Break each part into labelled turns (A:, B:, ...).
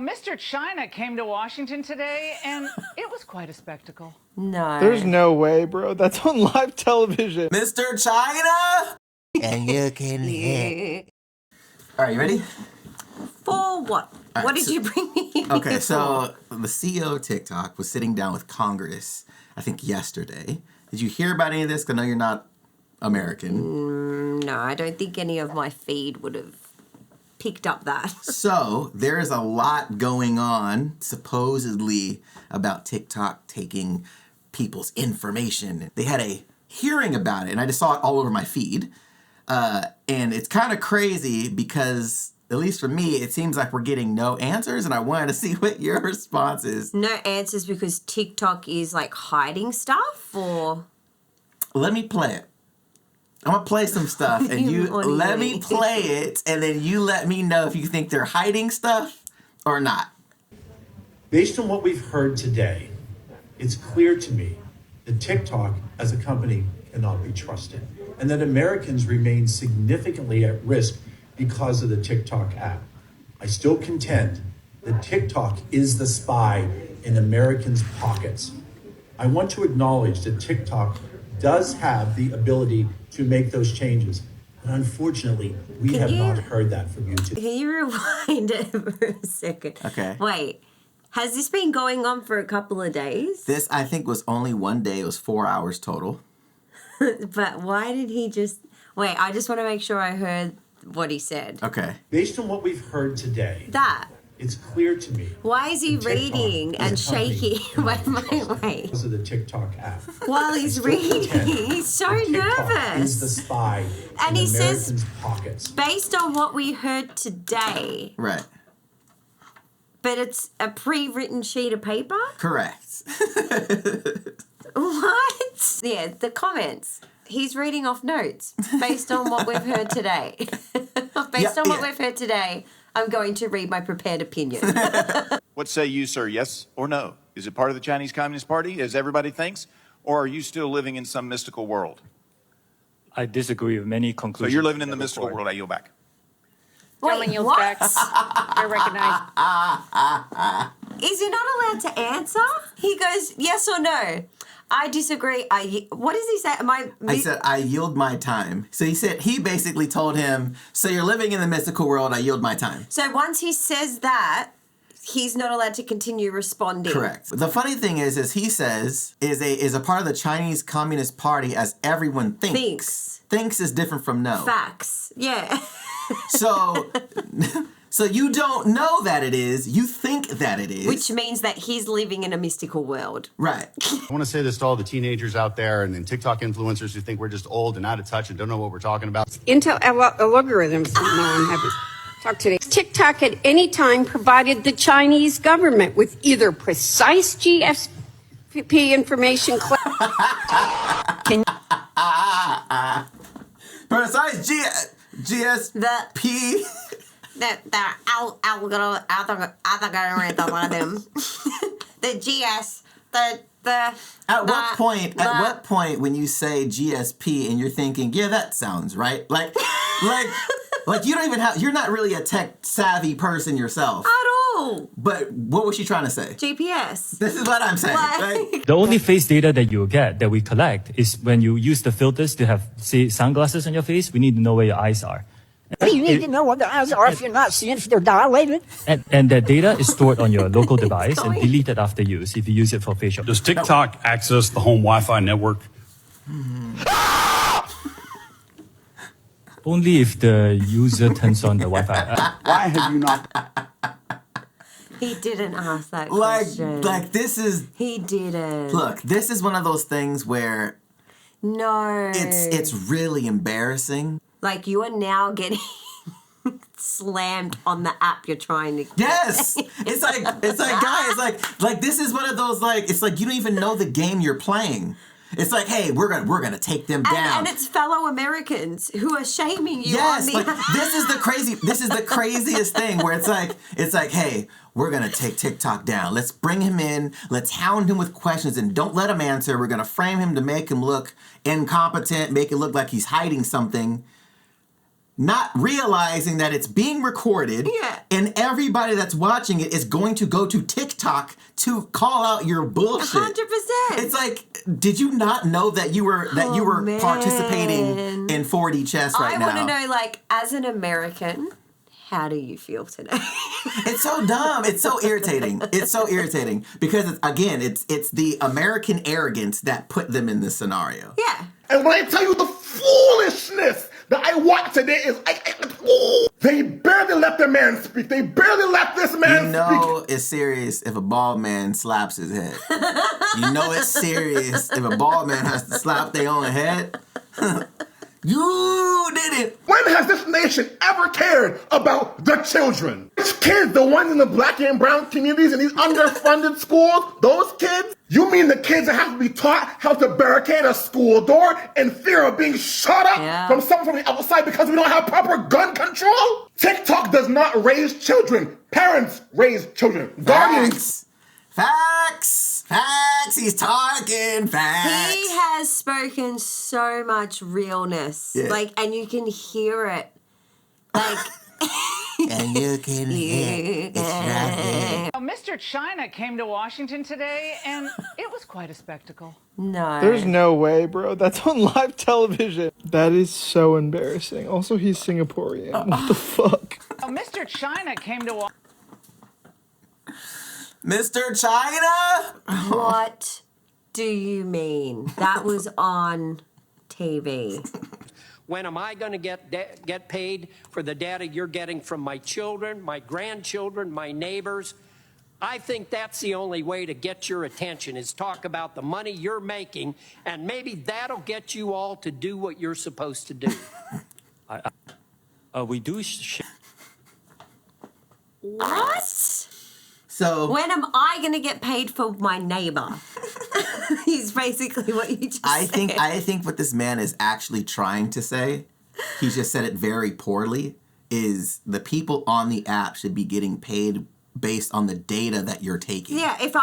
A: Mr. China came to Washington today, and it was quite a spectacle.
B: No.
C: There's no way, bro. That's on live television.
D: Mr. China! And you can hit. All right, you ready?
B: For what?
D: Right,
B: What did you bring me here
D: Okay,
B: for?
D: so the CEO of TikTok was sitting down with Congress, I think yesterday. Did you hear about any of this? 'Cause I know you're not American.
B: No, I don't think any of my feed would have picked up that.
D: So there is a lot going on, supposedly, about TikTok taking people's information. They had a hearing about it, and I just saw it all over my feed. And it's kind of crazy because, at least for me, it seems like we're getting no answers, and I wanted to see what your response is.
B: No answers because TikTok is like hiding stuff, or
D: Let me play it. I'm going to play some stuff, and you
B: What do you
D: let me
B: mean?
D: play it, and then you let me know if you think they're hiding stuff or not.
E: Based on what we've heard today, it's clear to me that TikTok as a company cannot be trusted, and that Americans remain significantly at risk because of the TikTok app. I still contend that TikTok is the spy in Americans' pockets. I want to acknowledge that TikTok does have the ability to make those changes, but unfortunately, we have not heard that from you today.
B: can you rewind it for a second?
D: Okay.
B: Wait, has this been going on for a couple of days?
D: This, I think, was only one day. It was 4 hours total.
B: But why did he just... Wait, I just want to make sure I heard what he said.
D: Okay.
E: Based on what we've heard today,
B: That.
E: it's clear to me
B: Why is he
E: TikTok
B: reading and
E: is a company
B: shaking? Wait.
E: because of the TikTok app.
B: While he's
E: I still
B: reading,
E: contend
B: he's so
E: that TikTok is the
B: nervous.
E: spy
B: And
E: in
B: he says-
E: Americans' pockets.
B: Based on what we heard today,
D: Right.
B: but it's a pre-written sheet of paper?
D: Correct.
B: What? Yeah, the comments. He's reading off notes based on what we've heard today. Based on what we've heard today, I'm going to read my prepared opinion.
F: What say you, sir? Yes or no? Is it part of the Chinese Communist Party, as everybody thinks? Or are you still living in some mystical world?
G: I disagree with many
F: So
G: conclusions.
F: you're living in the
G: that
F: mystical
G: report.
F: world. I yield back.
B: Wait,
H: yields
B: what?
H: back. You're recognized.
B: Is he not allowed to answer? He goes, yes or no. I disagree. What does he say?
D: I said, I yield my time. So he basically told him, so you're living in the mystical world, I yield my time.
B: So once he says that, he's not allowed to continue responding.
D: Correct. The funny thing is he says, is a part of the Chinese Communist Party as everyone thinks. Thinks is different from no.
B: Facts. Yeah.
D: So you don't know that it is, you think that it is.
B: Which means that he's living in a mystical world.
D: Right.
I: I want to say this to all the teenagers out there and TikTok influencers who think we're just old and out of touch and don't know what we're talking about.
H: Intel algorithms. No, I haven't talked today. TikTok at any time provided the Chinese government with either precise GSP information.
D: Precise GSP.
B: The GS,
D: At what point when you say GSP and you're thinking, yeah, that sounds right? Like you don't even you're not really a tech savvy person yourself.
B: At all.
D: But what was she trying to say?
B: GPS.
D: This is what I'm saying. Right?
G: The only face data that you get, that we collect, is when you use the filters to have, say, sunglasses on your face. We need to know where your eyes are.
J: You need to know what the eyes are if you're not seeing if they're dilated.
G: And that data is stored on your local device and deleted after use if you use it for facial.
K: Does TikTok access the home Wi-Fi network?
G: Only if the user turns on the Wi-Fi.
I: Why have you not?
B: He didn't ask that question.
D: Like this is.
B: He didn't.
D: Look, this is one of those things where.
B: No.
D: It's really embarrassing.
B: Like you are now getting slammed on the app you're trying to get.
D: Yes. It's like guys, like this is one of those it's like you don't even know the game you're playing. It's like, hey, we're gonna take them down.
B: And it's fellow Americans who are shaming you
D: yes,
B: on the
D: like, this is the craziest thing where it's like, hey, we're gonna take TikTok down. Let's bring him in, let's hound him with questions and don't let him answer. We're gonna frame him to make him look incompetent, make it look like he's hiding something. not realizing that it's being recorded, and everybody that's watching it is going to go to TikTok to call out your bullshit.
B: 100%.
D: It's like, did you not know that you were participating in 4D chess right now?
B: I want to know, like, as an American, how do you feel today?
D: It's so dumb. It's so irritating. It's so irritating because it's the American arrogance that put them in this scenario.
B: Yeah.
L: And when I tell you the foolishness that I watched today is, they barely let the man speak. They barely let this man
D: You know it's serious if a bald man slaps his head. You know it's serious if a bald man has to slap their own head. You did it.
L: When has this nation ever cared about the children? Which kids, the ones in the black and brown communities in these underfunded schools, those kids? You mean the kids that have to be taught how to barricade a school door in fear of being shot up from someone from the outside because we don't have proper gun control? TikTok does not raise children. Parents raise children. Guardians.
D: Facts. He's talking facts.
B: He has spoken so much realness.
D: Yeah.
B: Like, and you can hear it. Like,
D: and you can hear it. It's right there.
A: Mr. China came to Washington today, and it was quite a spectacle.
B: No.
C: There's no way, bro. That's on live television. That is so embarrassing. Also, he's Singaporean. What the fuck?
A: Mr. China came to Washington.
D: Mr. China?
B: What do you mean? That was on TV.
M: When am I going to get paid for the data you're getting from my children, my grandchildren, my neighbors? I think that's the only way to get your attention is talk about the money you're making, and maybe that'll get you all to do what you're supposed to do.
G: We do
B: What?
D: So
B: when am I going to get paid for my neighbor? He's basically what you just said.
D: I think what this man is actually trying to say, he just said it very poorly, is the people on the app should be getting paid based on the data that you're taking.
B: Yeah, if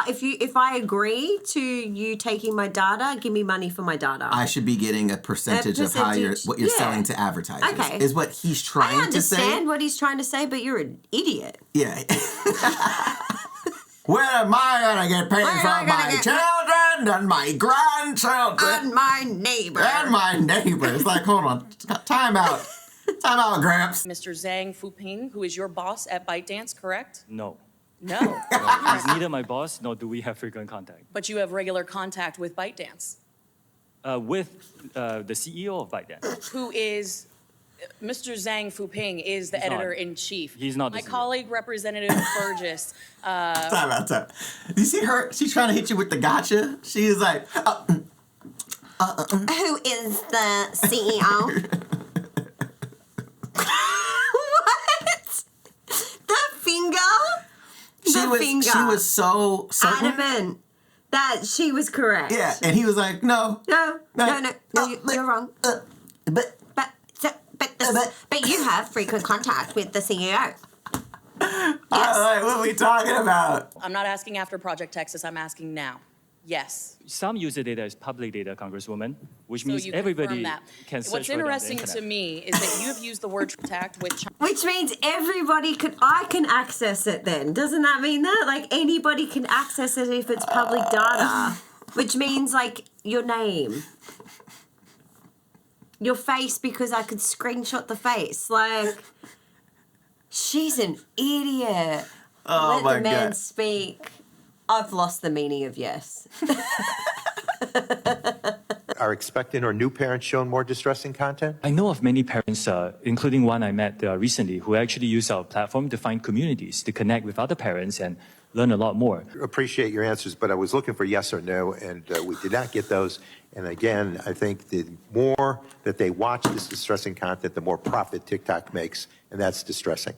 B: I agree to you taking my data, give me money for my data.
D: I should be getting a percentage of how what you're selling to advertisers.
B: Okay.
D: Is what he's trying to say.
B: I understand what he's trying to say, but you're an idiot.
D: Yeah. When am I gonna get paid for my children and my grandchildren
B: and my neighbor
D: and my neighbors? Like, hold on, time out, Gramps.
N: Mr. Zhang Fuping, who is your boss at ByteDance, correct?
G: No.
N: No.
G: He's neither my boss, nor do we have frequent contact.
N: But you have regular contact with ByteDance.
G: With the CEO of ByteDance.
N: Who is... Mr. Zhang Fuping is the editor-in-chief.
G: He's not.
N: My colleague, Representative Burgess.
D: Time. You see her? She's trying to hit you with the gotcha. She's like,
B: who is the CEO? What? The finger?
D: She was so
B: adamant that she was correct.
D: Yeah, and he was like, no,
B: you're wrong. But you have frequent contact with the CEO. Yes.
D: What are we talking about?
N: I'm not asking after Project Texas. I'm asking now. Yes.
G: Some user data is public data, Congresswoman, which
N: So
G: means
N: you
G: everybody
N: confirm that.
G: can search
N: What's
G: for it on the
N: interesting
G: internet.
N: to me is that you have used the word contact with China.
B: Which means I can access it then. Doesn't that mean that? Like, anybody can access it if it's public data. Which means, like, your name. Your face, because I could screenshot the face. Like, she's an idiot.
D: Oh,
B: Let the man speak. I've lost the meaning of yes.
O: Are expectant or new parents shown more distressing content?
G: I know of many parents, including one I met recently, who actually use our platform to find communities, to connect with other parents and learn a lot more.
O: Appreciate your answers, but I was looking for yes or no, and we did not get those. And again, I think the more that they watch this distressing content, the more profit TikTok makes, and that's distressing.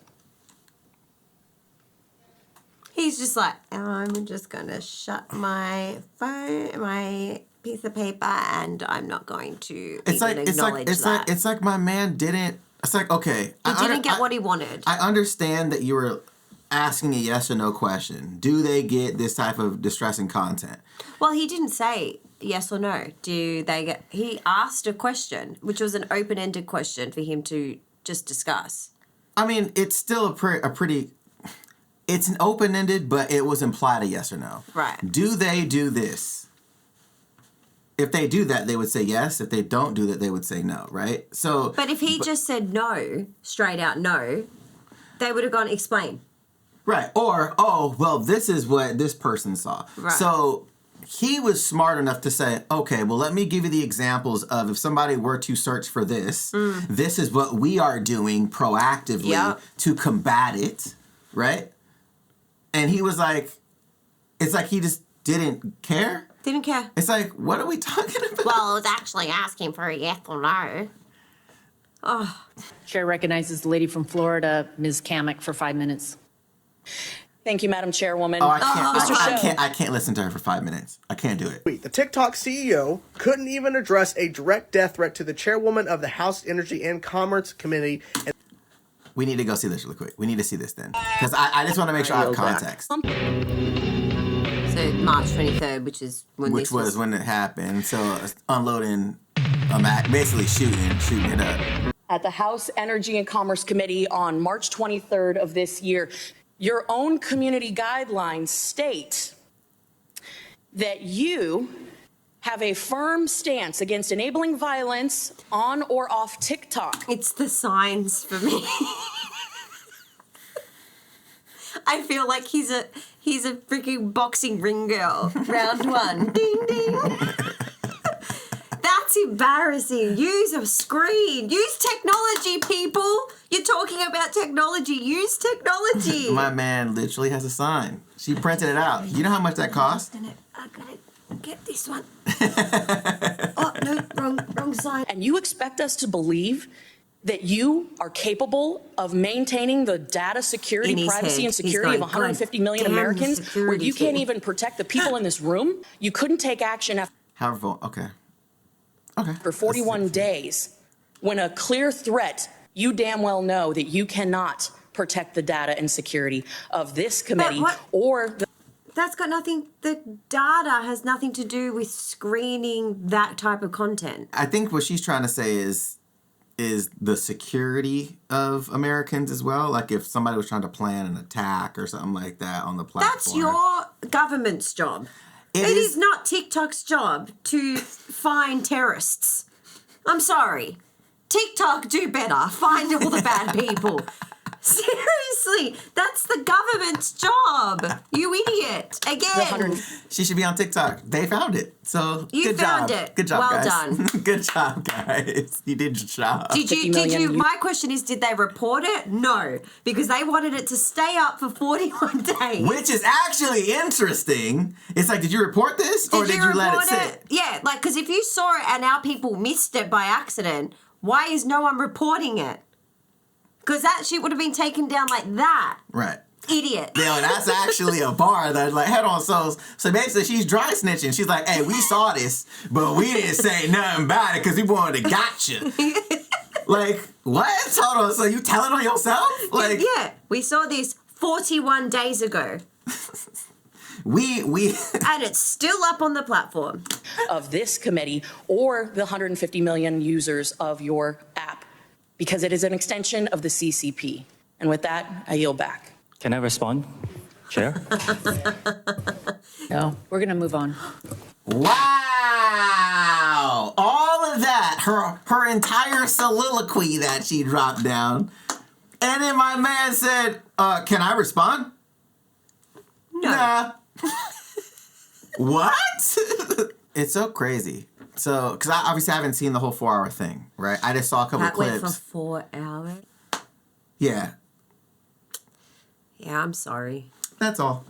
B: He's just like, I'm just going to shut my phone, my piece of paper, and I'm not going to acknowledge that.
D: It's like my man didn't. It's like, okay,
B: He didn't get what he wanted.
D: I understand that you were asking a yes or no question. Do they get this type of distressing content?
B: Well, he didn't say yes or no. Do they get... He asked a question, which was an open-ended question for him to just discuss.
D: I mean, it's still a pretty. It's an open-ended, but it was implied a yes or no.
B: Right.
D: Do they do this? If they do that, they would say yes. If they don't do that, they would say no, right? So.
B: But if he just said no, straight out no, they would have gone, explain.
D: Right. Or, oh, well, this is what this person saw.
B: Right.
D: So he was smart enough to say, okay, well, let me give you the examples of if somebody were to search for this, this is what we are doing proactively to combat it, right? And he was like, it's like he just didn't care.
B: Didn't care.
D: It's like, what are we talking about?
B: Well, I was actually asking for a yes or no. Oh.
P: Chair recognizes the lady from Florida, Ms. Kamek, for 5 minutes.
N: Thank you, Madam Chairwoman.
D: Oh, I can't listen to her for 5 minutes. I can't do it.
C: Wait, the TikTok CEO couldn't even address a direct death threat to the chairwoman of the House Energy and Commerce Committee.
D: We need to go see this really quick. We need to see this then. Because I just want to make sure I have context.
B: So March 23rd, which is when
D: Which was when it happened. So unloading, basically shooting it up.
N: At the House Energy and Commerce Committee on March 23rd of this year, your own community guidelines state that you have a firm stance against enabling violence on or off TikTok.
B: It's the signs for me. I feel like he's a freaking boxing ring girl. Round one. Ding, ding. That's embarrassing. Use a screen. Use technology, people. You're talking about technology. Use technology.
D: My man literally has a sign. She printed it out. You know how much that cost?
B: I'm gonna get this one. Oh, no, wrong sign.
N: And you expect us to believe that you are capable of maintaining the data security, privacy, and security of 150 million Americans where you can't even protect the people in this room? You couldn't take action after for 41 days when a clear threat, you damn well know that you cannot protect the data and security of this committee or the
B: That's got nothing, the data has nothing to do with screening that type of content.
D: I think what she's trying to say is the security of Americans as well. Like if somebody was trying to plan an attack or something like that on the platform.
B: That's your government's job. It is not TikTok's job to find terrorists. I'm sorry. TikTok do better. Find all the bad people. Seriously, that's the government's job. You idiot. Again.
D: She should be on TikTok. They found it. So
B: you
D: good
B: found
D: job.
B: it.
D: Good job,
B: well
D: guys.
B: Done.
D: Good job, guys. You did your job.
B: Did you my question is, did they report it? No. Because they wanted it to stay up for 41 days.
D: Which is actually interesting. It's like, did you report this or did you let it sit?
B: Yeah, like, because if you saw it and our people missed it by accident, why is no one reporting it? Because that shit would have been taken down like that.
D: Right.
B: Idiot.
D: Yeah, that's actually a bar that like, head on. So basically she's dry snitching. She's like, hey, we saw this, but we didn't say nothing about it because we wanted to gotcha. Like, what? Hold on. So you telling on yourself? Like,
B: yeah, we saw this 41 days ago.
D: We
B: and it's still up on the platform
N: of this committee or the 150 million users of your app, because it is an extension of the CCP. And with that, I yield back.
G: Can I respond, Chair?
P: No, we're going to move on.
D: Wow! All of that, her entire soliloquy that she dropped down. And then my man said, can I respond?
B: No.
D: Nah. What? It's so crazy. So, because I obviously haven't seen the whole 4-hour thing, right? I just saw a couple
B: that
D: clips.
B: Went for 4 hours?
D: Yeah.
B: Yeah, I'm sorry.
D: That's all.